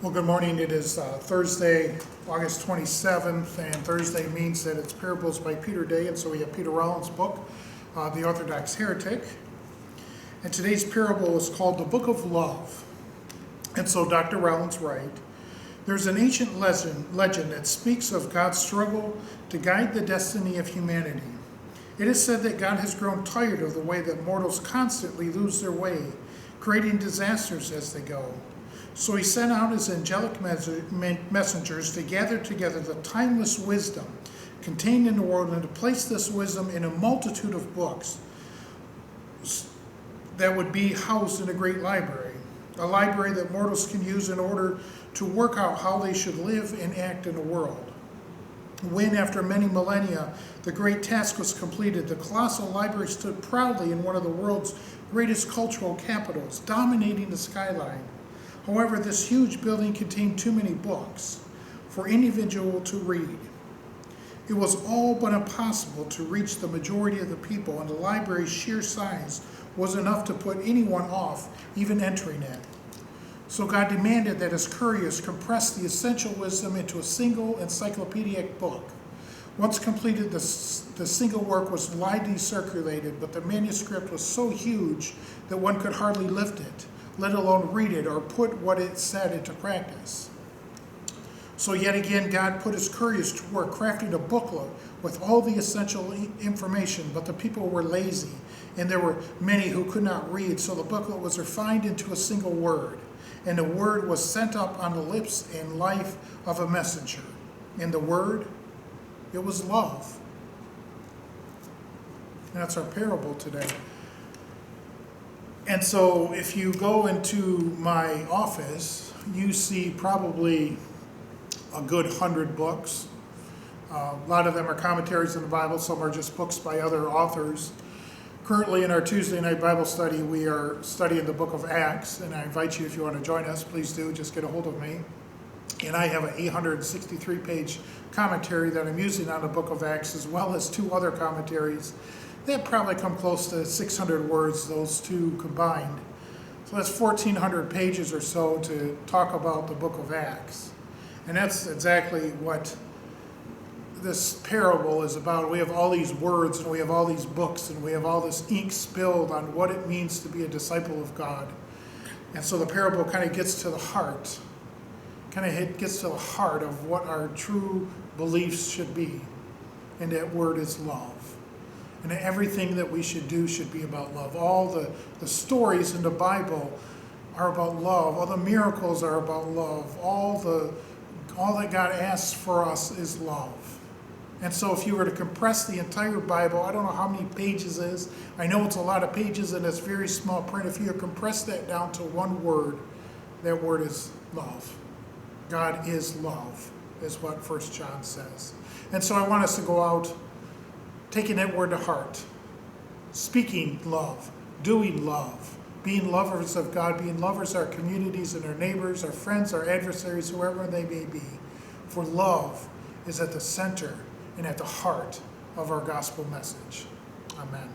Well, good morning. It is Thursday, August 27th, and Thursday means that it's Parables by Peter Day, and so we have Peter Rollins' book, The Orthodox Heretic. And today's parable is called The Book of Love. And so Dr. Rollins writes, there's an ancient legend that speaks of God's struggle to guide the destiny of humanity. It is said that God has grown tired of the way that mortals constantly lose their way, creating disasters as they go. So he sent out his angelic messengers to gather together the timeless wisdom contained in the world and to place this wisdom in a multitude of books that would be housed in a great library, a library that mortals can use in order to work out how they should live and act in the world. When, after many millennia, the great task was completed, the colossal library stood proudly in one of the world's greatest cultural capitals, dominating the skyline. However, this huge building contained too many books for any individual to read. It was all but impossible to reach the majority of the people, and the library's sheer size was enough to put anyone off even entering it. So God demanded that his couriers compress the essential wisdom into a single encyclopedic book. Once completed, the single work was widely circulated, but the manuscript was so huge that one could hardly lift it, let alone read it or put what it said into practice. So yet again, God put his couriers to work crafting a booklet with all the essential information, but the people were lazy, and there were many who could not read, so the booklet was refined into a single word, and the word was sent up on the lips and life of a messenger. And the word, it was love. And that's our parable today. And so if you go into my office, you see probably a good 100 books. A lot of them are commentaries on the Bible. Some are just books by other authors. Currently in our Tuesday night Bible study, we are studying the book of Acts. And I invite you, if you want to join us, please do. Just get a hold of me. And I have an 863-page commentary that I'm using on the book of Acts, as well as two other commentaries that probably come close to 600 words, those two combined. So that's 1,400 pages or so to talk about the book of Acts. And that's exactly what this parable is about. We have all these words, and we have all these books, and we have all this ink spilled on what it means to be a disciple of God. And so the parable kind of gets to the heart, gets to the heart of what our true beliefs should be. And that word is love. And everything that we should do should be about love. All the stories in the Bible are about love. All the miracles are about love. All that God asks for us is love. And so if you were to compress the entire Bible, I don't know how many pages it is. I know it's a lot of pages and it's very small print. If you compress that down to one word, that word is love. God is love, is what 1 John says. And so I want us to go out taking that word to heart, speaking love, doing love, being lovers of God, being lovers of our communities and our neighbors, our friends, our adversaries, whoever they may be. For love is at the center and at the heart of our gospel message. Amen.